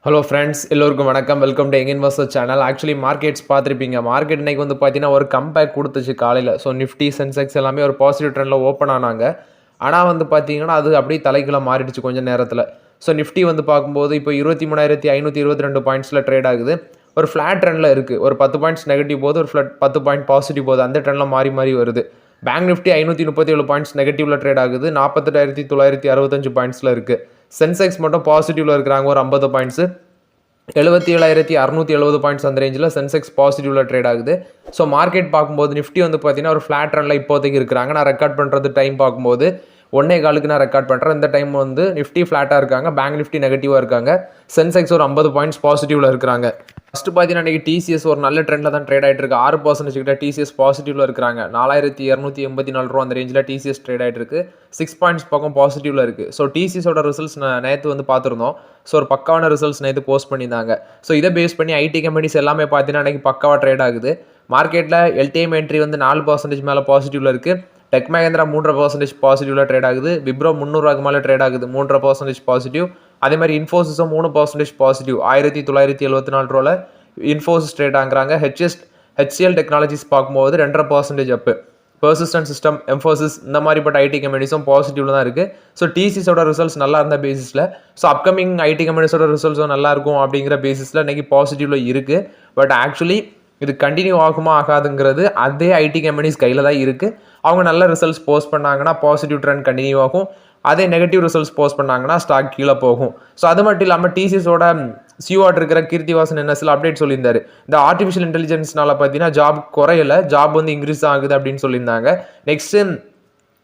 Hello friends, எல்லோருக்கும் வணக்கம். Welcome to young investor channel. Actually markets பார்த்துருப்பீங்க. மார்க்கெட் இன்னைக்கு வந்து பார்த்தீங்கன்னா ஒரு கம்பேக் கொடுத்துச்சு காலையில். ஸோ நிஃப்டி, சென்செக்ஸ் எல்லாமே ஒரு பாசிட்டிவ் ட்ரெண்டில் ஓப்பன் ஆனாங்க. ஆனால் வந்து பார்த்தீங்கன்னா அது அப்படியே தலைகீழ மாறிடுச்சு கொஞ்சம் நேரத்தில். ஸோ நிஃப்டி வந்து பார்க்கும்போது இப்போ 23,522 பாயிண்ட்ஸில் ட்ரேட் ஆகுது. ஒரு ஃப்ளாட் ட்ரெண்டில் இருக்குது. ஒரு 10 பாயிண்ட்ஸ் நெகட்டிவ் போகுது, ஒரு 10 பாயிண்ட் பாசிட்டிவ் போகுது. அந்த ட்ரெண்டில் மாறி மாறி வருது. பேங்க் நிஃப்டி 537 பாயிண்ட்ஸ் நெகட்டிவ்ல ட்ரேட் ஆகுது. 48,965 பாயிண்ட்ஸில் இருக்குது. சென்செக்ஸ் மட்டும் பாசிட்டிவ்ல இருக்கிறாங்க ஒரு 50 பாயிண்ட்ஸு. 77,670 பாயிண்ட்ஸ் அந்த ரேஞ்சில் சென்செக்ஸ் பாசிட்டிவ்ல ட்ரேட் ஆகுது. ஸோ மார்க்கெட் பார்க்கும்போது நிஃப்டி வந்து பார்த்தீங்கன்னா ஒரு ஃப்ளாட் ரனில் இப்போதைக்கு இருக்கிறாங்க. நான் ரெக்கார்ட் பண்ணுறது டைம் பார்க்கும்போது 1:15 நான் ரெக்கார்ட் பண்ணுறேன். இந்த டைம் வந்து நிஃப்டி ஃப்ளாட்டாக இருக்காங்க, பேங்க் நிஃப்டி நெகட்டிவாக இருக்காங்க, சென்செக்ஸ் ஒரு 50 பாயிண்ட்ஸ் பாசிட்டிவ்ல இருக்கிறாங்க. ஃபஸ்ட்டு பார்த்தீங்கன்னா இன்றைக்கி டிசிஎஸ் ஒரு நல்ல ட்ரெண்டில் தான் ட்ரேட் ஆகிட்டு இருக்கு. 6% கிட்ட டிசிஎஸ் பாசிட்டிவ்ல இருக்கிறாங்க. 4,284 ரூபா அந்த ரேஞ்சில் டிசிஎஸ் ட்ரேட் ஆகிட்டு இருக்கு. 6 பாயிண்ட்ஸ் பக்கம் பாசிட்டிவ்ல இருக்குது. ஸோ டிசிஎஸோட ரிசல்ட்ஸ் நேற்று வந்து பார்த்துருந்தோம். ஸோ ஒரு பக்காவான ரிசல்ட்ஸ் நேற்று போஸ்ட் பண்ணியிருந்தாங்க. ஸோ இதை பேஸ் பண்ணி ஐடி கம்பெனிஸ் எல்லாமே பார்த்தீங்கன்னா இன்றைக்கி பக்காவாக ட்ரேட் ஆகுது. மார்க்கெட்டில் எல்டிஎம் என்ட்ரி வந்து 4% மேலே பாசிட்டிவ்ல இருக்குது. டெக் மஹேந்திரா 3% பாசிட்டிவ்ல ட்ரேட் ஆகுது. விப்ரோ 300 மேலே ட்ரேட் ஆகுது, 3% பாசிட்டிவ். அதே மாதிரி இன்ஃபோசிஸும் 3% பாசிட்டிவ். 1,974 ரூபாவில் இன்ஃபோசிஸ் ட்ரேட் ஆகுறாங்க. ஹெச்சிஎல் டெக்னாலஜிஸ் பார்க்கும்போது 2.5% அப்பு. பெர்சிஸ்டன்ட் சிஸ்டம், எம்ஃபோசிஸ் இந்த மாதிரிப்பட்ட ஐடி கம்பெனிஸும் பாசிட்டிவ்ல தான் இருக்குது. ஸோ டிசிஸோட ரிசல்ட்ஸ் நல்லா இருந்த பேசிஸில், ஸோ அப்கமிங் ஐடி கம்பெனிஸோட ரிசல்ட்ஸும் நல்லா இருக்கும் அப்படிங்கிற பேசிஸில் இன்றைக்கி பாசிட்டிவ்ல இருக்குது. பட் ஆக்சுவலி இது கண்டினியூ ஆகுமா ஆகாதுங்கிறது அதே ஐடி கம்பெனிஸ் கையில் தான் இருக்குது. அவங்க நல்ல ரிசல்ட்ஸ் போஸ்ட் பண்ணாங்கன்னா பாசிட்டிவ் ட்ரெண்ட் கண்டினியூ ஆகும். அதே நெகட்டிவ் ரிசல்ட்ஸ் போஸ்ட் பண்ணாங்கன்னா ஸ்டாக் கீழே போகும். ஸோ அது மட்டும் இல்லாமல் டிசிஎஸோட சிஓஆட் இருக்கிற கீர்த்திவாசன் என்ன சில அப்டேட் சொல்லியிருந்தாரு. இந்த ஆர்டிஃபிஷியல் இன்டெலிஜென்ஸ்னால பார்த்தீங்கன்னா ஜாப் குறையல, ஜாப் வந்து இன்க்ரீஸ் ஆகுது அப்படின்னு சொல்லியிருந்தாங்க. நெக்ஸ்ட்டு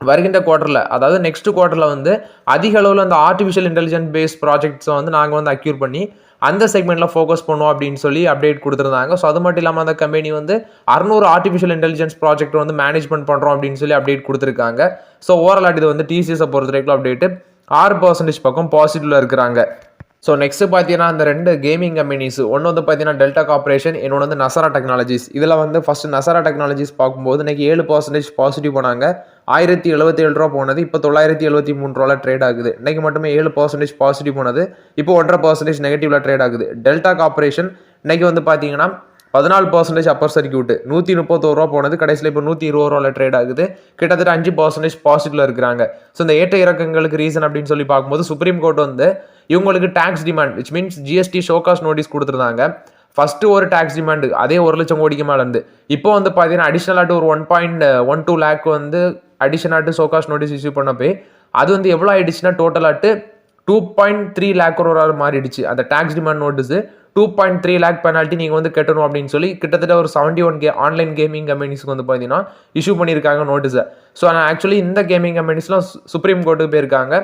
வருகின்ற குவார்ட்டரில், அதாவது நெக்ஸ்ட் குவார்ட்டரில் வந்து அதிக அளவில் அந்த ஆர்டிஃபிஷியல் இன்டெலிஜென்ஸ் பேஸ்ட் ப்ராஜெக்ட்ஸை வந்து நாங்கள் வந்து அக்யூர் பண்ணி அந்த செக்மெண்ட்டில் ஃபோக்கஸ் பண்ணுவோம் அப்படின்னு சொல்லி அப்டேட் கொடுத்துருந்தாங்க. ஸோ அது மட்டும் இல்லாமல் அந்த கம்பெனி வந்து 600 ஆர்டிஃபிஷியல் இன்டெலிஜென்ஸ் ப்ராஜெக்ட் வந்து மேனேஜ்மெண்ட் பண்ணுறோம் அப்படின்னு சொல்லி அப்டேட் கொடுத்துருக்காங்க. ஸோ ஓவரால் இது வந்து டிசிஎஸை பொறுத்த வரைக்கும் அப்டேட்டு 6% பக்கம் பாசிட்டிவ்ல இருக்கிறாங்க. ஸோ நெக்ஸ்ட்டு பார்த்தீங்கன்னா அந்த 2 கேமிங் கம்பெனிஸ், ஒன்று வந்து பார்த்தீங்கன்னா டெல்டா கார்பரேஷன், இன்னொன்று வந்து நசரா டெக்னாலஜிஸ். இதில் வந்து ஃபஸ்ட்டு நசரா டெக்னாலஜிஸ் பார்க்கும்போது இன்றைக்கி 7% பாசிட்டிவ் போனாங்க. 1,077 ரூபா போனது, இப்போ 973 ரூபாவில் ட்ரேட் ஆகுது. இன்றைக்கி மட்டுமே 7% பாசிட்டிவ் போனது, இப்போ 1.5% நெகட்டிவ்ல ட்ரேட் ஆகுது. டெல்டா கார்பரேஷன் இன்றைக்கி வந்து பார்த்தீங்கன்னா 14% அப்பர் சர்க்கியூட், 131 ரூபா போனது, கடைசியில் இப்போ 120 ரூபாவில் ட்ரேட் ஆகுது. கிட்டத்தட்ட 5% பாசிட்டிவ்ல இருக்கிறாங்க. ஸோ இந்த ஏற்ற இறக்கங்களுக்கு ரீசன் அப்படின்னு சொல்லி பார்க்கும்போது சுப்ரீம் கோர்ட் வந்து இவங்களுக்கு tax demand, which means GST show cause notice கொடுத்துருந்தாங்க. ஃபஸ்ட்டு ஒரு டேக்ஸ் டிமாண்டு அதே 1 லட்சம் கோடிக்கு மேலே இருந்து இப்போ வந்து பார்த்தீங்கன்னா அடிஷ்னலாட்டு ஒரு 1.12 லேக் வந்து அடிஷனாட்டு ஷோகாஸ் நோட்டீஸ் இஷ்யூ பண்ணப்போ அது வந்து எவ்வளோ ஆயிடுச்சுன்னா டோட்டலாட்டு 2.3 லேக் மாறிடுச்சு. அந்த tax demand notice 2.3 lakh penalty நீங்கள் வந்து கட்டணும் அப்படின்னு சொல்லி கிட்டத்தட்ட ஒரு 71 ஆன்லைன் கேமிங் கம்பெனிஸ்க்கு வந்து பார்த்தீங்கன்னா இஷ்யூ பண்ணியிருக்காங்க நோட்டீஸை. ஸோ ஆனால் ஆக்சுவலி இந்த கேமிங் கம்பெனிஸ்லாம் சுப்ரீம் கோர்ட்டுக்கு போயிருக்காங்க.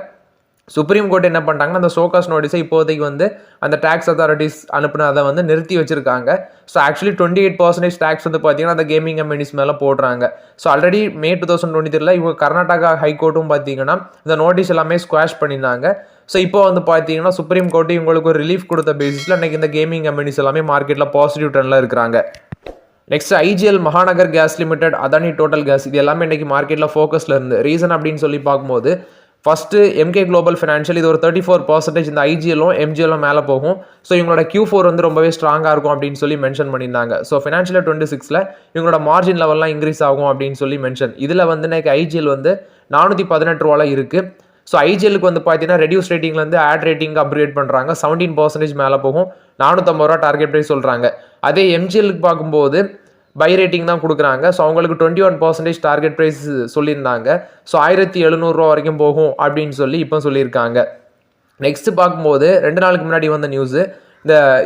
சுப்ரீம் கோர்ட் என்ன பண்ணிட்டாங்கன்னா அந்த ஷோகாஸ் நோட்டீஸை இப்போதைக்கு வந்து அந்த டேக்ஸ் அத்தாரிட்டிஸ் அனுப்புனதை வந்து நிறுத்தி வச்சிருக்காங்க. ஸோ ஆக்சுவலி 28% டேக்ஸ் வந்து பார்த்தீங்கன்னா அந்த கேமிங் கம்பெனிஸ் மேலே போடுறாங்க. ஸோ ஆல்ரெடி மே 2023 இவங்க கர்நாடகா ஹைகோர்ட்டும் பார்த்தீங்கன்னா இந்த நோட்டீஸ் எல்லாமே ஸ்குவாஷ் பண்ணியிருந்தாங்க. ஸோ இப்போ வந்து பார்த்தீங்கன்னா சுப்ரீம் கோர்ட்டு இவங்களுக்கு ஒரு ரிலீஃப் கொடுத்த பேசிஸில் இன்றைக்கி இந்த கேமிங் கம்பெனிஸ் எல்லாமே மார்க்கெட்டில் பாசிட்டிவ் ட்ரெண்டில் இருக்கிறாங்க. Next IGL, Mahanagar Gas Limited, Adani Total Gas, இது எல்லாமே இன்றைக்கி மார்க்கெட்டில் ஃபோக்கஸில் இருந்து. ரீசன் அப்படின்னு சொல்லி பார்க்கும்போது ஃபஸ்ட்டு எம்கே குளோபல் ஃபினான்ஷியல், இது ஒரு 34% இந்த ஐஜிஎல்லும் எம்ஜிஎல்லும் மேலே போகும். ஸோ இவங்களோட Q4 வந்து ரொம்பவே ஸ்ட்ராங்காக இருக்கும் அப்படின்னு சொல்லி மென்ஷன் பண்ணியிருந்தாங்க. ஸோ ஃபினான்ஷியல் 26 இவங்களோட மார்ஜின் லெவல்லாம் இன்க்ரீஸ் ஆகும் அப்படின்னு சொல்லி மென்ஷன். இதில் வந்து இன்னைக்கு ஐஜிஎல் வந்து 418 ரூபாவில் இருக்குது. ஸோ ஐஜிஎலுக்கு வந்து பார்த்தீங்கன்னா ரெடியூஸ் ரேட்டிங்லேருந்து ஆட் ரேட்டிங் அப்கிரேட் பண்ணுறாங்க. 17% மேலே போகும். 450 ரூபா டார்கெட் ப்ரைஸ் சொல்கிறாங்க. அதே எம்ஜிஎலுக்கு பார்க்கும்போது பை ரேட்டிங் தான் கொடுக்குறாங்க. ஸோ அவங்களுக்கு 21% டார்கெட் ப்ரைஸ் சொல்லியிருந்தாங்க. ஸோ 1,700 ரூபா வரைக்கும் போகும் அப்படின்னு சொல்லி இப்போ சொல்லியிருக்காங்க. நெக்ஸ்ட் பார்க்கும்போது 2 நாளுக்கு முன்னாடி வந்த நியூஸு,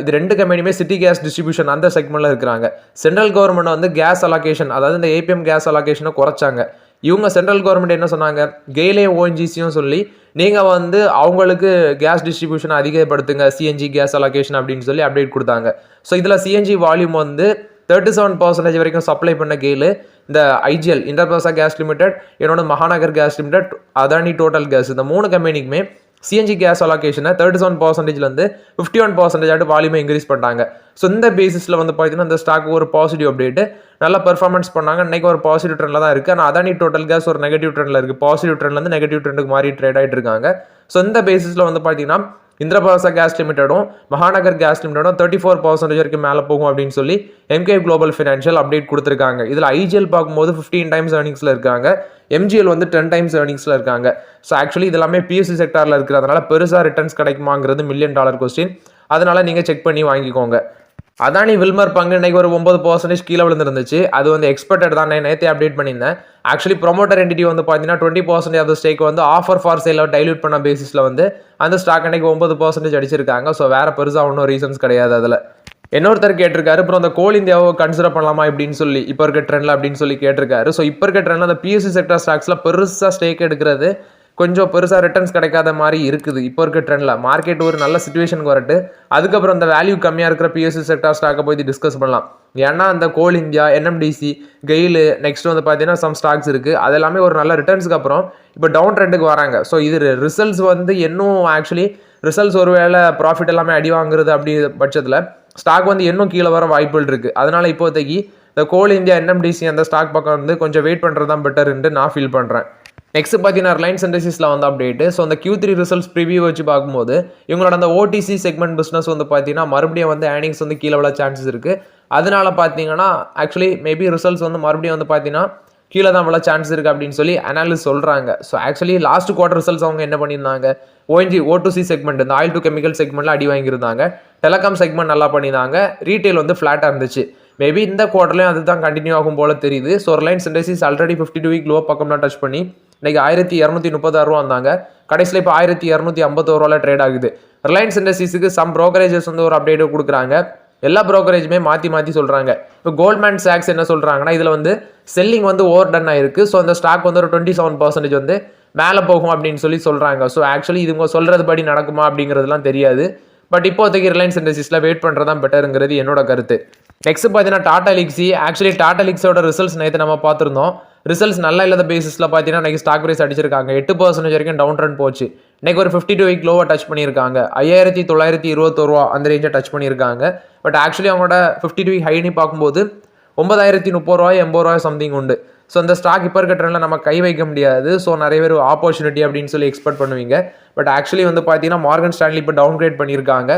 இது 2 கம்பெனியுமே சிட்டி கேஸ் டிஸ்ட்ரிபியூஷன் அந்த செக்மெண்ட்டில் இருக்கிறாங்க. சென்ட்ரல் கவர்மெண்ட் வந்து கேஸ் அலோகேஷன், அதாவது இந்த ஏபிஎம் கேஸ் அலோகேஷனை குறைச்சாங்க. இவங்க சென்ட்ரல் கவர்மெண்ட் என்ன சொன்னாங்க, கெயிலே ஓஎன்ஜிசியும் சொல்லி நீங்கள் வந்து அவங்களுக்கு கேஸ் டிஸ்ட்ரிபியூஷனை அதிகப்படுத்துங்க, சிஎன்ஜி கேஸ் அலோகேஷன் அப்படின்னு சொல்லி அப்டேட் கொடுத்தாங்க. ஸோ இதில் சிஎன்ஜி வால்யூம் வந்து 37% வரைக்கும் சப்ளை பண்ண கெயிலு இந்த ஐஜிஎல், இண்டர்பிரசா கேஸ் லிமிடெட், என்னோட Mahanagar Gas Limited, Adani Total Gas, இந்த 3 கம்பெனிக்குமே சிஎன்ஜி கேஸ் அலோகேஷனை 37%லேருந்து 51% வால்யூமை இன்க்ரீஸ் பண்ணாங்க. ஸோ இந்த பேசிஸில் வந்து பார்த்தீங்கன்னா இந்த ஸ்டாக் ஒரு பாசிட்டிவ் அப்டேட்டு, நல்லா பெர்ஃபார்மன்ஸ் பண்ணாங்க. இன்றைக்கி ஒரு பாசிட்டிவ் ட்ரெண்டில் தான் இருக்குது. ஆனால் அதானி டோட்டல் கேஸ் ஒரு நெகட்டிவ் ட்ரெண்டில் இருக்குது. பாசிட்டிவ் ட்ரெண்ட்லேருந்து நெகட்டிவ் ட்ரெண்டுக்கு மாறி ட்ரேட் ஆகிட்டு இருக்காங்க. ஸோ இந்த பேசிஸில் வந்து பார்த்தீங்கன்னா இந்திரபிரசா கேஸ் லிமிடெடும் மகாநகர் கேஸ் லிமிடெடும் 34% வரைக்கும் மேலே போகும் அப்படின்னு சொல்லி எம்கே குளோபல் ஃபினான்ஷியல் அப்டேட் கொடுத்துருக்காங்க. இதில் ஐஜிஎல் பார்க்கும்போது 15 டைம்ஸ் ஏர்னிங்ஸில் இருக்காங்க, எம்ஜிஎல் வந்து 10 டைம்ஸ் ஏர்னிங்ஸில் இருக்காங்க. ஸோ ஆக்சுவலி இது எல்லாமே பிஎஸ்சி செக்டாரில் இருக்கிறதுனால பெருசாக ரிட்டர்ன்ஸ் கிடைக்குமாங்கிறது $1 மில்லியன் கொஸ்டின். அதனால நீங்கள் செக் பண்ணி வாங்கிக்கோங்க. அதானி வில்மர் பங்கு இன்னைக்கு ஒரு 9% கீழே விழுந்துருந்துச்சு. அது வந்து எக்ஸ்பெக்டட் தான், நான் நேற்றே அப்டேட் பண்ணியிருந்தேன். ஆக்சுவலி ப்ரொமோட்டர் என்டிட்டி வந்து பார்த்தீங்கன்னா 20% ஆஃப் ஸ்டேக் வந்து ஆஃபர் ஃபார் சேலை டைல்யூட் பண்ண பேசிஸில் வந்து அந்த ஸ்டாக் அன்னைக்கு 9% அடிச்சிருக்காங்க. ஸோ வேற பெருசாக ஒன்றும் ரீசன்ஸ் கிடையாது. அதில் இன்னொருத்தர் கேட்டிருக்காரு, அப்புறம் அந்த கோல் இந்தியாவை கன்சிடர் பண்ணலாமா அப்படின்னு சொல்லி இப்போ இருக்க ட்ரெண்ட்ல அப்படின்னு சொல்லி கேட்டிருக்காரு. ஸோ இப்போ இருக்க ட்ரெண்ட்ல அந்த பிஎஸ்சி செக்டர் ஸ்டாக்ஸில் பெருசாக ஸ்டேக் எடுக்கிறது கொஞ்சம் பெருசாக ரிட்டர்ன்ஸ் கிடைக்காத மாதிரி இருக்குது. இப்போ இருக்க ட்ரெண்டில் மார்க்கெட் ஒரு நல்ல சுச்சுவேஷனுக்கு வரட்டு, அதுக்கப்புறம் அந்த வேல்யூ கம்மியாக இருக்கிற பிஎஸ்சி செக்டார் ஸ்டாக்கை போய் டிஸ்கஸ் பண்ணலாம். ஏன்னா அந்த கோல் இந்தியா, என்எம்டிசி, கெயில், நெக்ஸ்ட் வந்து பார்த்தீங்கன்னா சம் ஸ்டாக்ஸ் இருக்குது. அது எல்லாமே ஒரு நல்ல ரிட்டர்ன்ஸ்க்கு அப்புறம் இப்போ டவுன் ட்ரெண்டுக்கு வராங்க. ஸோ இது ரிசல்ட்ஸ் வந்து இன்னும் ஆக்சுவலி ரிசல்ட்ஸ் ஒரு வேளை ப்ராஃபிட் எல்லாமே அடி வாங்குறது அப்படி பட்சத்தில் ஸ்டாக் வந்து இன்னும் கீழே வர வாய்ப்புகள் இருக்குது. அதனால் இப்போதைக்கு இந்த கோல் இந்தியா, என்எம்டிசி அந்த ஸ்டாக் பக்கம் வந்து கொஞ்சம் வெயிட் பண்ணுறது தான் பெட்டர்ன்ட்டு நான் ஃபீல் பண்ணுறேன். நெக்ஸ்ட் பார்த்தீங்கன்னா ரிலையன்ஸ் இண்டஸ்ட்ரீஸில் வந்து அப்டேட்டு. ஸோ அந்த Q3 ரிசல்ட்ஸ் ப்ரிவியூ வச்சு பார்க்கும்போது இவங்களோட அந்த ஓடிசி செக்மெண்ட் பிஸ்னஸ் வந்து பார்த்தீங்கன்னா மறுபடியும் வந்து ஏர்னிங்ஸ் வந்து கீழே விழ சான்சஸ் இருக்குது. அதனால பார்த்தீங்கன்னா ஆக்சுவலி மேபி ரிசல்ட்ஸ் வந்து மறுபடியும் வந்து பார்த்தீங்கன்னா கீழே தான் விழ சான்ஸ் இருக்குது அப்படின்னு சொல்லி அனாலிஸ்ட் சொல்கிறாங்க. So actually last quarter results அவங்க என்ன பண்ணியிருந்தாங்க, O2C செக்மெண்ட், இந்த ஆயில் டு கெமிக்கல் செக்மெண்ட்டில் அடி வாங்கியிருந்தாங்க. டெலகாம் செக்மெண்ட் நல்லா பண்ணியிருந்தாங்க. ரீட்டைல் வந்து ஃப்ளாட்டாக இருந்துச்சு. மேபி இந்த குவார்டர்லையும் அதுதான் கண்டினியூ ஆகும் போல தெரியுது. So Reliance industries already 52 week low பக்கம்லாம் டச் பண்ணி இன்னைக்கு 1236 ரூபா வந்தாங்க. கடைசியில் இப்போ 1251 ரூபாயில் ட்ரேட் ஆகுது. ரிலையன்ஸ் இண்டஸ்ட்ரீஸுக்கு சம் ப்ரோக்கரேஜஸ் வந்து ஒரு அப்டேட் கொடுக்குறாங்க. எல்லா ப்ரோக்கரேஜுமே மாற்றி சொல்கிறாங்க. இப்போ கோல்ட்மேன் சாக்ஸ் என்ன சொல்கிறாங்கன்னா, இதில் வந்து செல்லிங் வந்து ஓவர் டன் ஆயிருக்கு. ஸோ அந்த ஸ்டாக் வந்து ஒரு 27% வந்து மேலே போகும் அப்படின்னு சொல்லி சொல்கிறாங்க. ஸோ ஆக்சுவலி இதுங்க சொல்கிறது படி நடக்குமா அப்படிங்கிறதுலாம் தெரியாது. பட் இப்போதைக்கு ரிலையன்ஸ் இண்டஸ்ட்ரீஸில் வெயிட் பண்ணுறது தான் பெட்டருங்கிறது என்னோட கருத்து. நெக்ஸ்ட் பார்த்தீங்கன்னா டாடா எல்க்ஸி. ஆக்சுவலி டாடா எல்க்ஸியோட ரிசல்ட்ஸ் நேற்று நம்ம பார்த்துருந்தோம். ரிசல்ட்ஸ் நல்லா இல்லாத பேசிஸில் பார்த்தீங்கன்னா இன்றைக்கி ஸ்டாக் ப்ரைஸ் அடிச்சிருக்காங்க. 8% வரைக்கும் டவுன் ட்ரெண்ட் போச்சு. இன்றைக்கி ஒரு 52 வீக் லோவை டச் பண்ணியிருக்காங்க. 5921 ரூபா அந்த ரேஞ்சை டச் பண்ணியிருக்காங்க. பட் ஆக்சுவலி அவங்களோட 52 வீக் ஹைனி பார்க்கும்போது 9030 ரூபாய் 80 ரூபாய் சம்திங் உண்டு. ஸோ அந்த ஸ்டாக் இப்போ இருக்க ட்ரெண்டில் நம்ம கை வைக்க முடியாது. ஸோ நிறைய பேர் ஆப்பர்ச்சுனிட்டி அப்படின்னு சொல்லி எக்ஸ்பெக்ட் பண்ணுவீங்க. பட் ஆக்சுவலி வந்து பார்த்தீங்கன்னா மார்கன் ஸ்டான்லி இப்போ டவுன் கிரேட் பண்ணியிருக்காங்க.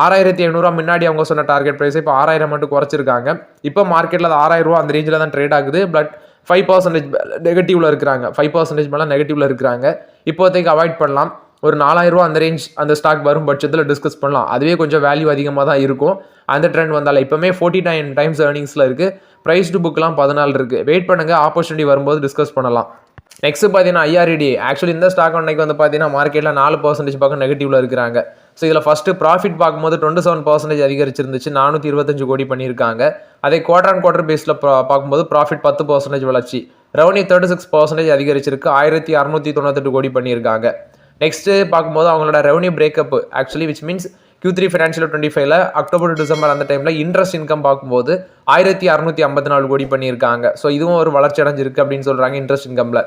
6500 முன்னாடி அவங்க சொன்ன டார்கெட் ப்ரைஸ் இப்போ 6000 மட்டும் குறைச்சிருக்காங்க. இப்போ மார்க்கெட்டில் அது 6000 ரூபா அந்த ரேஞ்சில் தான் ட்ரேட் ஆகுது. பட் 5% நெகட்டிவ்ல இருக்கிறாங்க. 5% மேலே நெகட்டிவ்ல இருக்கிறாங்க. இப்போதைக்கு அவாய்ட் பண்ணலாம். ஒரு 4000 ரூபா அந்த ரேஞ்ச் அந்த ஸ்டாக் வரும் பட்சத்தில் டிஸ்கஸ் பண்ணலாம். அதுவே கொஞ்சம் வேல்யூ அதிகமாக தான் இருக்கும். அந்த ட்ரெண்ட் வந்தால இப்போமே 49 டைம்ஸ் ஏர்னிங்ஸில் இருக்குது. ப்ரைஸ் டு புக்லாம் 14 இருக்குது. வெயிட் பண்ணுங்கள், ஆப்பர்ச்சுனிட்டி வரும்போது டிஸ்கஸ் பண்ணலாம். நெக்ஸ்ட் பார்த்தீங்கன்னா IRDA. ஆக்சுவலி இந்த ஸ்டாக் அன்னைக்கு வந்து பார்த்தீங்கன்னா மார்க்கெட்டில் 4% பக்கம் நெகட்டிவ்ல இருக்கிறாங்க. ஸோ இதில் ஃபஸ்ட்டு ப்ராஃபிட் பார்க்கும்போது 27% அதிகரிச்சிருந்துச்சு. 425 கோடி பண்ணியிருக்காங்க. அதே குவார்டர் அண்ட் குவார்டர் பேஸில் பார்க்கும்போது ப்ராஃபிட் 10% வளர்ச்சி. ரெவன்யூ 36% அதிகரிச்சிருக்கு. 1698 கோடி பண்ணியிருக்காங்க. நெக்ஸ்ட்டு பார்க்கும்போது அவங்களோட revenue breakup actually which means Q3 financial 25ல அக்டோபர் டிசம்பர் அந்த டைமில் இன்ட்ரெஸ்ட் இன்கம் பார்க்கும்போது 1654 கோடி பண்ணியிருக்காங்க. ஸோ இதுவும் ஒரு வளர்ச்சி அடைஞ்சிருக்கு அப்படின்னு சொல்கிறாங்க இன்ட்ரெஸ்ட் இன்கமில்.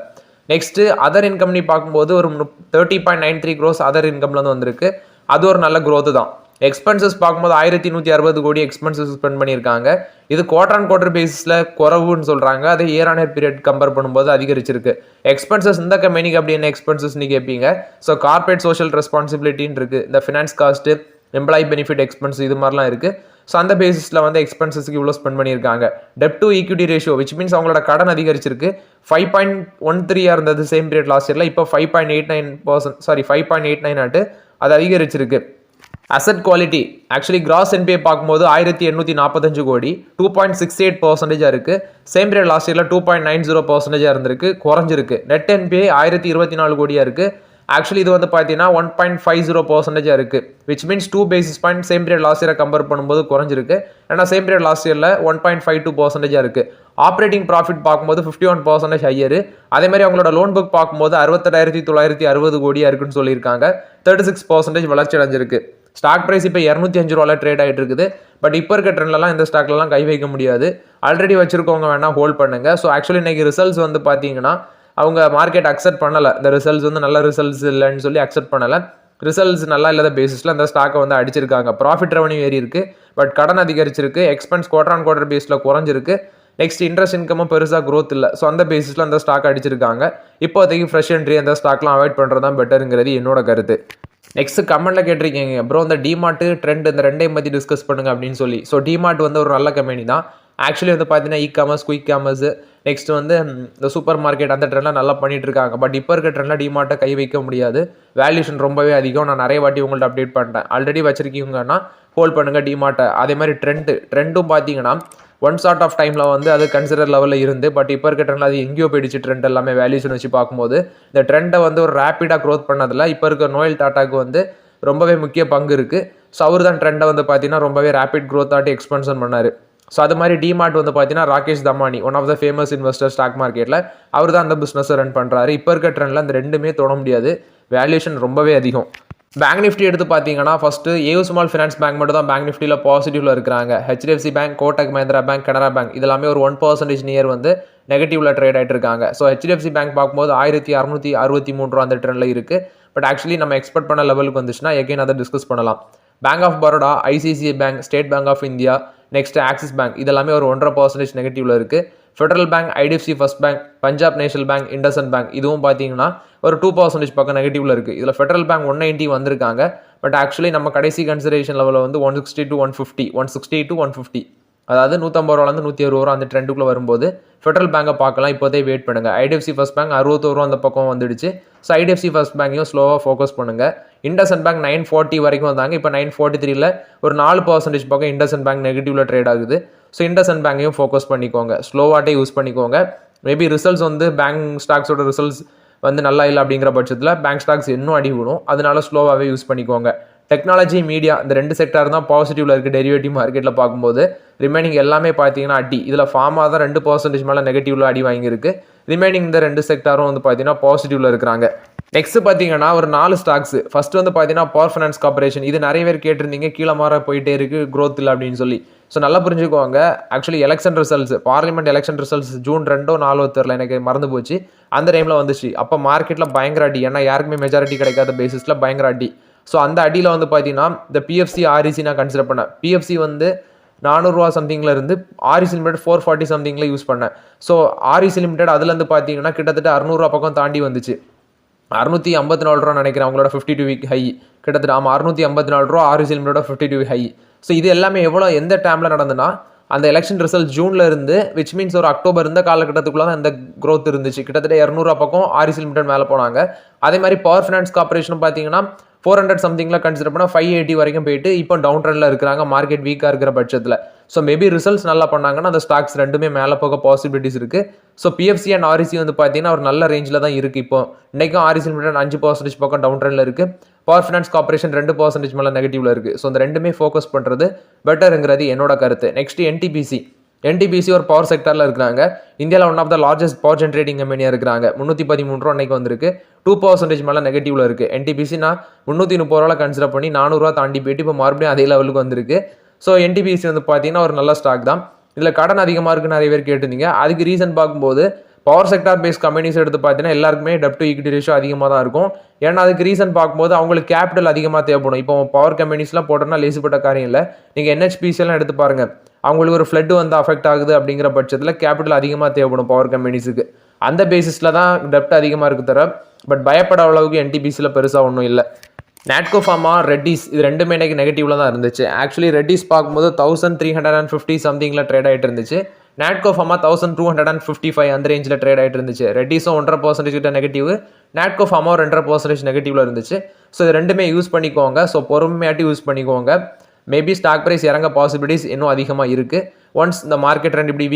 நெக்ஸ்ட்டு அதர் இன்கம்னு பார்க்கும்போது ஒரு 30.93 crores அதர் இன்கம்ல வந்து வந்திருக்கு. அது ஒரு நல்ல growth தான். எக்ஸ்பென்சஸ் பார்க்கும்போது 1160 கோடி எக்ஸ்பென்சஸ் ஸ்பெண்ட் பண்ணியிருக்காங்க. இது குவார்டர் அண்ட் குவார்டர் பேசிஸில் குறவுன்னு சொல்கிறாங்க. அது year on year period compare பண்ணும்போது அதிகரிச்சிருக்கு. எக்ஸ்பென்சஸ் இந்த கம்பெனிக்கு அப்படி என்ன எக்ஸ்பென்சஸ்ன்னு கேட்பீங்க. ஸோ கார்பரேட் சோஷியல் ரெஸ்பான்சிபிலிட்டின்னு இருக்குது. இந்த finance cost, employee benefit expense இது மாதிரிலாம் இருக்குது. ஸோ அந்த பேசிஸில் வந்து எக்ஸ்பென்சஸ்க்கு இவ்வளோ ஸ்பெண்ட் பண்ணியிருக்காங்க. டெப்ட் to equity ratio which means அவங்களோட கடன் அதிகரிச்சிருக்கு. 5.13 இருந்தது சேம் பீரியட் லாஸ்ட் இயரில். இப்போ 5.89 ஆட்டு அது அதிகரிச்சிருக்கு. Asset quality actually gross NPA பார்க்கும்போது 1845 கோடி 2.68% இருக்குது. சேம் பீரியட் லாஸ்ட் இயரில் 2.90% இருந்திருக்கு, குறைஞ்சிருக்கு. நெட் என்பிஏ 1024 கோடியாக இருக்குது. ஆக்சுவலி இது வந்து பார்த்தீங்கன்னா 1.50% இருக்குது. Which means 2 basis point same period last இயரை கம்பேர் பண்ணும்போது குறைஞ்சிருக்கு. ஏன்னா சேம் பீரியட் லாஸ்ட் இயரில் 1.52% இருக்குது. ஆப்ரேட்டிங் ப்ராஃபிட் பார்க்கும்போது 51% ஹையரு. அதே மாதிரி அவங்களோட லோன் புக் பார்க்கும்போது 68,960 கோடியாக இருக்குன்னு சொல்லியிருக்காங்க. 36% வளர்ச்சி அடைஞ்சிருக்கு. ஸ்டாக் ப்ரைஸ் இப்போ 205 ரூபாயில் ட்ரேட் ஆகிட்டு இருக்குது. பட் இப்போ இருக்க ட்ரெண்ட்லாம் இந்த ஸ்டாக்லலாம் கை வைக்க முடியாது. ஆல்ரெடி வச்சிருக்கவங்க வேணால் ஹோல்ட் பண்ணுங்க. ஸோ ஆக்சுவலி இன்னைக்கு ரிசல்ட்ஸ் வந்து பார்த்தீங்கன்னா அவங்க மார்க்கெட் அக்செப்ட் பண்ணலை. இந்த ரிசல்ட்ஸ் வந்து நல்ல ரிசல்ட்ஸ் இல்லைன்னு சொல்லி அக்செப்ட் பண்ணலை. ரிசல்ட்ஸ் நல்லா இல்லாத பேசிஸில் அந்த ஸ்டாக்கை வந்து அடிச்சிருக்காங்க. ப்ராஃபிட் ரெவன்யூ ஏறி இருக்கு, பட் கடன் அதிகரிச்சிருக்கு. எக்ஸ்பென்ஸ் குவார்டர் ஆன் குவார்டர் பேஸில் குறைஞ்சிருக்கு. நெக்ஸ்ட் இன்ட்ரெஸ்ட் இன்கமும் பெருசாக க்ரோத் இல்லை. ஸோ அந்த பேசிஸில் அந்த ஸ்டாக் அடிச்சிருக்காங்க. இப்போதைக்கு ஃப்ரெஷ் என்ட்ரி அந்த ஸ்டாக்லாம் அவாய்ட் பண்ணுறது தான் பெட்டருங்கிறது என்னோட கருத்து. நெக்ஸ்ட் கமெண்ட்ல கேட்டிருக்கீங்க ப்ரோ இந்த டிமார்ட் ட்ரெண்ட் இந்த ரெண்டையும் பற்றி டிஸ்கஸ் பண்ணுங்க அப்படின்னு சொல்லி. ஸோ டிமார்ட் வந்து ஒரு நல்ல கம்பெனி தான். ஆக்சுவலி வந்து பார்த்தீங்கன்னா இ-காமர்ஸ், குயிக் காமர்ஸ், நெக்ஸ்ட் வந்து இந்த சூப்பர் மார்க்கெட் அந்த ட்ரெண்ட்லாம் நல்லா பண்ணிட்டு இருக்காங்க. பட் இப்போ இருக்க ட்ரெண்டில் டிமார்ட்டை கை வைக்க முடியாது. வேல்யூஷன் ரொம்பவே அதிகம். நான் நிறைய வாட்டி உங்கள்ட்ட அப்டேட் பண்ணிட்டேன். ஆல்ரெடி வச்சிருக்கீங்கன்னா ஹோல்ட் பண்ணுங்க டிமார்ட்டை. அதே மாதிரி ட்ரெண்டும் பார்த்தீங்கன்னா ஒன் ஷார்ட் ஆஃப் டைமில் வந்து அது கன்சிடர் லெவலில் இருந்து, பட் இப்போ இருக்க ட்ரெண்டில் அது எங்கேயோ போயிடுச்சு. ட்ரெண்ட் எல்லாமே வேல்யூஷன் வச்சு பார்க்கும்போது இந்த ட்ரெண்டை வந்து ஒரு ரேப்பிடாக க்ரோத் பண்ணதில் இப்போ இருக்க நோயல் டாட்டாக்கு வந்து ரொம்பவே முக்கிய பங்கு இருக்குது. ஸோ அவர் தான் ட்ரெண்டை வந்து பார்த்தீங்கன்னா ரொம்பவே ரேப்பிட் க்ரோத் ஆட்டி எக்ஸ்பென்ஷன் பண்ணார். ஸோ அது மாதிரி டிமார்ட் வந்து பார்த்தீங்கன்னா Rakesh Damani one of the famous investor stock மார்க்கெட்டில் அவர் தான் அந்த பிஸ்னஸை ரன் பண்ணுறாரு. இப்போ இருக்க ட்ரெண்டில் அந்த ரெண்டுமே தொட முடியாது. வேல்யூஷன் ரொம்பவே அதிகம். பேங்க் நிஃப்டி எடுத்து பார்த்தீங்கன்னா first AU small finance bank மட்டும் தான் பேங்க் நிஃப்டியில் பாசிட்டிவ்ல இருக்கிறாங்க. HDFC bank, Kotak Mahindra bank, Canara bank இதெல்லாமே ஒரு 1% நியர் வந்து நெகட்டிவ்ல ட்ரேட் ஆகிட்டு இருக்காங்க. ஸோ ஹெச்டிஎஃப்சி பேங்க் பார்க்கும்போது 1663 அந்த ட்ரெண்டில் இருக்குது. பட் ஆக்சுவலி நம்ம எக்ஸ்பெக்ட் பண்ண லெவலுக்கு வந்துச்சுன்னா எகைன் அதை டிஸ்கஸ் பண்ணலாம். Bank of Baroda, ICICI Bank, State Bank of India, next Axis Bank இதெல்லாமே ஒரு 1.5% நெகட்டிவ்ல இருக்குது. Federal Bank, IDFC First Bank, Punjab National Bank, IndusInd Bank இதுவும் பார்த்தீங்கன்னா ஒரு 2% பக்கம் நெகட்டிவ்ல இருக்குது. இதில் ஃபெடரல் பேங்க் 190 வந்திருக்காங்க. பட் ஆக்சுவலி நம்ம கடைசி கன்சிடரேஷன் லெவலில் வந்து 160 to 150, 160 to 150 அதாவது 150 ரூபாலேருந்து 160 ரூபா அந்த ட்ரெண்டுக்குள்ளே வரும்போது ஃபெடரல் பேங்கை பார்க்கலாம். இப்போதே வெயிட் பண்ணுங்கள். ஐடிஎஃப்சி ஃபர்ஸ்ட் பேங்க் 61 ரூபா அந்த பக்கம் வந்துடுச்சு. ஸோ ஐடிஎஃப்சி ஃபர்ஸ்ட் பேங்கையும் ஸ்லோவாக ஃபோக்கஸ் பண்ணுங்கள். இண்டஸ்இண்ட் பேங்க் 940 வரைக்கும் வந்தாங்க. இப்போ 943ல் ஒரு 4% பக்கம் இண்டஸ்இண்ட் பேங்க் நெகட்டிவ்ல ட்ரேட் ஆகுது. ஸோ இண்டஸ்இண்ட் பேங்கையும் ஃபோக்கஸ் பண்ணிக்கோங்க. ஸ்லோவாட்டே யூஸ் பண்ணிக்கோங்க. மேபி ரிசல்ட்ஸ் வந்து பேங்க் ஸ்டாக்ஸோட ரிசல்ட்ஸ் வந்து நல்லா இல்லை அப்படிங்கிற பட்சத்தில் பேங்க் ஸ்டாக்ஸ் இன்னும் அடி விடும். அதனால ஸ்லோவாகவே யூஸ் பண்ணிக்கோங்க. டெக்னாலஜி, மீடியா இந்த 2 செக்டார் தான் பாசிட்டிவ்ல இருக்குது டெரிவேட்டிவ் மார்க்கெட்டில் பார்க்கும்போது. ரிமைனிங் எல்லாமே பார்த்தீங்கன்னா அடி. இதில் ஃபார்மா தான் 2% மேலே நெகட்டிவ்ல அடி வாங்கியிருக்கு. ரிமைனிங் இந்த 2 செக்டாரும் வந்து பார்த்தீங்கன்னா பாசிட்டிவ்ல இருக்கிறாங்க. நெக்ஸ்ட் பார்த்தீங்கன்னா ஒரு 4 ஸ்டாக்ஸ். ஃபர்ஸ்ட் வந்து பார்த்தீங்கன்னா பவர் ஃபைனான்ஸ் கார்பரேஷன். இது நிறைய பேர் கேட்டிருந்தீங்க கீழே மாற போயிட்டே இருக்கு, க்ரோத் இல்லை அப்படின்னு சொல்லி. ஸோ நல்லா புரிஞ்சுக்கோங்க. Actually election results, parliament election results June 2 4 தெரியல, எனக்கு மறந்து போச்சு. அந்த டைமில் வந்துச்சு. அப்போ மார்க்கெட்டில் பயங்கர அடி. ஏன்னா யாருக்குமே மெஜாரிட்டி கிடைக்காத பேசிஸில் பயங்கர அடி. ஸோ அந்த அடியில் வந்து பார்த்தீங்கன்னா இந்த பிஎஃப்சி, ஆர்இசி நான் கன்சிடர் பண்ணேன். பிஎஃப்சி வந்து 400 ரூபா சம்திங்கில் இருந்து ஆர்இசி லிமிடெட் 440 சம்திங்கில் யூஸ் பண்ணேன். ஸோ ஆர்இசி லிமிடெட் அதுலேருந்து பார்த்தீங்கன்னா கிட்டத்தட்ட 600 ரூபா பக்கம் தாண்டி வந்துச்சு. 654 ரூபா நினைக்கிறேன் அவங்களோட 52 வீக் ஹை. கிட்டத்தட்ட ஆமாம் 654 ரூபா REC limited 52 week high. So இது எல்லாமே எவ்வளோ எந்த டைமில் நடந்துன்னா அந்த எலெக்ஷன் ரிசல்ட் ஜூனில் இருந்து, விச் மீன்ஸ் ஒரு அக்டோபர் இந்த காலகட்டத்துக்குள்ள தான் இந்த க்ரோத் இருந்துச்சு. கிட்டத்தட்ட 200 ரூபா பக்கம் ஆர்இசி லிமிடெட் மேலே போனாங்க. அதே மாதிரி பவர் ஃபைனான்ஸ் கார்பரேஷனும் பார்த்தீங்கன்னா 400 சம்திங்கில் கன்சிடர் பண்ணால் 580 வரைக்கும் போயிட்டு இப்போ டவுன் ட்ரெண்டில் இருக்கிறாங்க மார்க்கெட் வீக்காக இருக்கிற பட்சத்தில். ஸோ மேபி ரிசல்ட்ஸ் நல்லா பண்ணாங்கன்னா அந்த ஸ்டாக்ஸ் ரெண்டுமே மேலே போக பாசிபிலிட்டிஸ் இருக்குது. ஸோ பிஎஃப்சி அண்ட் ஆர்இசி வந்து பார்த்தீங்கன்னா ஒரு நல்ல ரேஞ்சில் தான் இருக்குது. இப்போ இன்றைக்கும் ஆர்இசி லிமிடெட் 5% பக்கம் டவுன் ட்ரெண்டில் இருக்குது. பவர் ஃபைனான்ஸ் கார்பரேஷன் 2% மேலே நெகட்டிவ்ல இருக்குது. ஸோ இந்த ரெண்டுமே ஃபோக்கஸ் பண்ணுறது பெட்டருங்கிறது என்னோட கருத்து. நெக்ஸ்ட் என்டிபிசி ஒரு பவர் செக்டரில் இருக்கிறாங்க. இந்தியாவில் one of the largest power generating கம்பெனியாக இருக்கிறாங்க. 313 ரூபா அன்னைக்கு வந்திருக்கு. 2% மேலே நெகட்டிவ்ல இருக்குது. என்டிபிசி நான் 330 ரூபா கன்சிடர் பண்ணி 400 ரூபா தாண்டி போயிட்டு இப்போ மறுபடியும் அதே லெவலுக்கு வந்திருக்கு. ஸோ என்டிபிசி வந்து பார்த்தீங்கன்னா ஒரு நல்ல ஸ்டாக் தான். இதில் கடன் அதிகமாக இருக்குன்னு நிறைய பேர் கேட்டிருந்தீங்க. அதுக்கு ரீசன் பார்க்கும்போது பவர் செக்டார் பேஸ்ட் கம்பெனிஸ் எடுத்து பார்த்தீங்கன்னா எல்லாருக்குமே டெப்ட் டு ஈக்விட்டி ரேஷியோ அதிகமாக தான் இருக்கும். ஏன்னா அதுக்கு ரீசன் பார்க்கும்போது அவங்களுக்கு கேபிட்டல் அதிகமாக தேவைப்படும். இப்போ பவர் கம்பெனிஸ்லாம் போட்டோம்னா லேசிப்பட்ட காரியம் இல்லை. நீங்கள் என்ஹெச்பிசிலாம் எடுத்து பாருங்கள், அவங்களுக்கு ஒரு ஃப்ளட் வந்து அஃபெக்ட் ஆகுது அப்படிங்கிற பட்சத்தில் கேபிட்டல் அதிகமாக தேவைப்படும் பவர் கம்பெனிஸுக்கு. அந்த பேசிஸில் தான் டெப்ட் அதிகமாக இருக்கு தர. பட் பயப்பட அளவுக்கு என்டிபிசியில் பெருசாக ஒன்றும் இல்லை. நாட்கோ ஃபார்மா, ரெட்டிஸ் இது ரெண்டுமே இன்னைக்கு நெகட்டிவ்ல தான் இருந்துச்சு. ஆக்சுவலி ரெட்டிஸ் பார்க்கும்போது 1350 சம்திங்கில் ட்ரேட் ஆகிட்டு இருந்துச்சு. நாட்கோ ஃபார்மா 1255 அந்த ரேஞ்சில் ட்ரேட் ஆகிட்டு இருந்துச்சு. ரெட்டிஸும் 1.5% கிட்ட நெகட்டிவ், நாட்கோ ஃபார்மா 2.5% நெகட்டிவ்ல இருந்துச்சு. ஸோ இது ரெண்டுமே யூஸ் பண்ணிக்கோங்க. ஸோ பொறுமையாட்டி யூஸ் பண்ணிக்கோங்க. மேபி ஸ்டாக் ப்ரைஸ் இறங்க பாசிபிலிட்டிஸ் இன்னும் அதிகமாக இருக்குது. ஒன்ஸ் இந்த மார்க்கெட் ட்ரெண்ட் இப்படி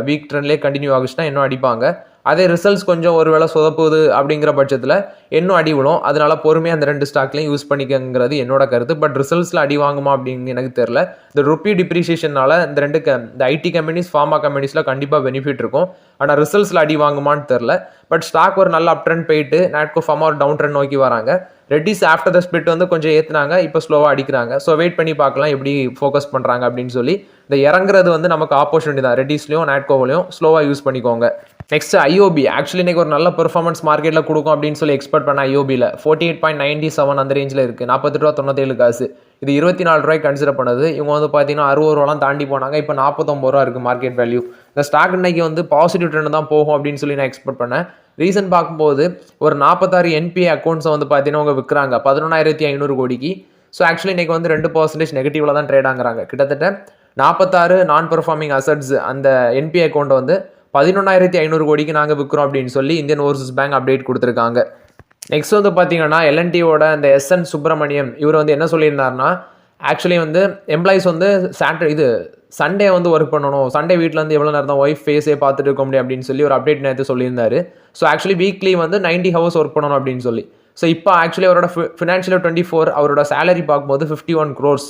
வீக் ட்ரெண்ட்லேயே கண்டினியூ ஆகுச்சுன்னா இன்னும் அடிப்பாங்க. அதே ரிசல்ட்ஸ் கொஞ்சம் ஒரு வேளை சொதப்புது அப்படிங்கிற பட்சத்தில் இன்னும் அடி விடும். அதனால பொறுமையாக அந்த 2 ஸ்டாக்லையும் யூஸ் பண்ணிக்கங்கிறது என்னோட கருத்து. பட் ரிசல்ட்ஸில் அடி வாங்குமா அப்படின்னு எனக்கு தெரியல. இந்த ருப்பி டிப்ரிசியேஷனால இந்த ஐடி கம்பெனிஸ், ஃபார்மா கம்பெனிஸில் கண்டிப்பாக பெனிஃபிட் இருக்கும். ஆனால் ரிசல்ட்ஸில் அடி வாங்குமான்னு தெரில. பட் ஸ்டாக் ஒரு நல்ல அப் ட்ரெண்ட் போயிட்டு நாட்கோ ஃபார்மா ஒரு டவுன் ட்ரெண்ட் நோக்கி வராங்க. ரெட்டிஸ் ஆஃப்டர் த ஸ்பிளிட் வந்து கொஞ்சம் ஏற்றுனாங்க, இப்போ ஸ்லோவாக அடிக்கிறாங்க. ஸோ வெயிட் பண்ணி பார்க்கலாம் எப்படி ஃபோக்கஸ் பண்ணுறாங்க அப்படின்னு சொல்லி. இந்த இறங்குறது வந்து நமக்கு ஆப்பர்ச்சுனிட்டி தான். ரெட்டிஸ்லையும் நாட்கோவிலையும் ஸ்லோவாக யூஸ் பண்ணிக்கோங்க. Next IOB. ஆக்சுவலி இன்றைக்கி ஒரு நல்ல பெர்ஃபார்மன்ஸ் மார்க்கெட்டில் கொடுக்கும் அப்படின்னு சொல்லி எக்ஸ்பெக்ட் பண்ண ஐஓபியில் 48.97 அந்த ரேஞ்சில் இருக்குது. 48.97 ரூபா. இது 24 ரூபாய்க்கு கன்சிடர் பண்ணது. இவங்க வந்து பார்த்தீங்கன்னா 60 ரூபாலாம் தாண்டி போனாங்க. இப்போ 49 ரூபா இருக்குது மார்க்கெட் வேல்யூ. இந்த ஸ்டாக் இன்னைக்கு வந்து பாசிட்டிவ் ட்ரெண்ட் தான் போகும் அப்படின்னு சொல்லி நான் எக்ஸ்பெக்ட் பண்ணேன். ரீசன் பார்க்கும்போது ஒரு 46 என்பிஏ அக்கௌண்ட்ஸை வந்து பார்த்தீங்கன்னா அவங்க விற்கிறாங்க 11,500 கோடிக்கு. ஸோ ஆக்சுவலி இன்னைக்கு வந்து 2% நெகட்டிவ்ல தான் ட்ரேட் ஆகுறாங்க. கிட்டத்தட்ட 46 நான் பெர்ஃபார்மிங் அசட்ஸ் அந்த என்பிஏ அக்கௌண்ட்டை வந்து 11,500 கோடிக்கு நாங்கள் விற்கிறோம் அப்படின்னு சொல்லி இந்தியன் ஓவர்சீஸ் பேங்க் அப்டேட் கொடுத்துருக்காங்க. நெக்ஸ்ட் வந்து பார்த்தீங்கன்னா எல்என்டியோட இந்த எஸ்என் சுப்பிரமணியம் இவர் வந்து என்ன சொல்லியிருந்தாருன்னா, ஆக்சுவலி வந்து எம்ப்ளாயிஸ் வந்து சண்டே வந்து ஒர்க் பண்ணணும், சண்டே வீட்டில் வந்து எவ்வளோ நேரம் தான் ஒய்ஃப் ஃபேஸே பார்த்துட்டு இருக்க முடியும் அப்படின்னு சொல்லி ஒரு அப்டேட் நேற்று சொல்லியிருந்தாரு. ஸோ ஆக்சுவலி வீக்லி வந்து 90 ஹவர்ஸ் ஒர்க் பண்ணணும் அப்படின்னு சொல்லி. ஸோ இப்போ ஆக்சுவலி அவரோட ஃபினான்ஷியல் 24 அவரோட சேலரி பார்க்கும்போது 51 crores.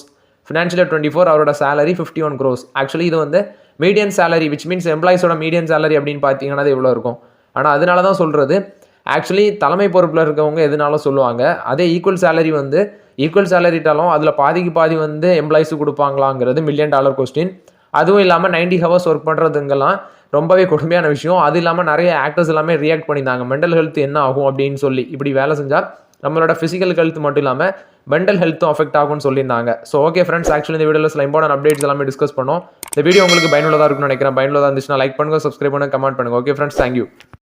ஃபினான்ஷியல் 24 அவரோட சேலரி 51 crores. ஆக்சுவலி இது வந்து மீடியன் சேலரி விச் மீன்ஸ் எம்ப்ளாயிஸோட மீடியன் சேலரி அப்படின்னு பார்த்தீங்கன்னா அது எவ்வளோ இருக்கும். ஆனால் அதனால தான் சொல்கிறது, ஆக்சுவலி தலைமை பொறுப்பில் இருக்கவங்க எதுனாலும் சொல்லுவாங்க. அதே ஈக்குவல் சேலரி வந்து ஈக்குவல் சேலரிட்டாலும் அதில் பாதிக்கு பாதி வந்து எம்ப்ளாயிஸுக்கு கொடுப்பாங்களாங்கிறது $1 million கொஸ்டின். அதுவும் இல்லாமல் 90 ஹவர்ஸ் ஒர்க் பண்ணுறதுங்கெல்லாம் ரொம்பவே கொடுமையான விஷயம். அது இல்லாமல் நிறைய ஆக்டர்ஸ் எல்லாமே ரியாக்ட் பண்ணியிருந்தாங்க, மென்டல் ஹெல்த் என்ன ஆகும் அப்படின்னு சொல்லி. இப்படி வேலை செஞ்சால் நம்மளோட ஃபிசிக்கல் ஹெல்த் மட்டும் இல்லாமல் மென்டல் ஹெல்த்தும் அஃபெக்ட் ஆகும்னு சொல்லியிருந்தாங்க. ஸோ ஓகே ஃப்ரெண்ட்ஸ், ஆக்சுவலி இந்த வீடியோவில் சில இம்பார்ட்டன்ட் அப்டேட்ஸ் எல்லாமே டிஸ்கஸ் பண்ணோம். இந்த வீடியோ உங்களுக்கு பயனுள்ளதாக இருக்கும்னு நினைக்கிறேன். பயனுள்ளதாக இருந்துச்சுன்னா லைக் பண்ணுங்கள், சப்ஸ்கிரைப் பண்ணுங்கள், கமெண்ட் பண்ணுங்கள். Okay friends, thank you.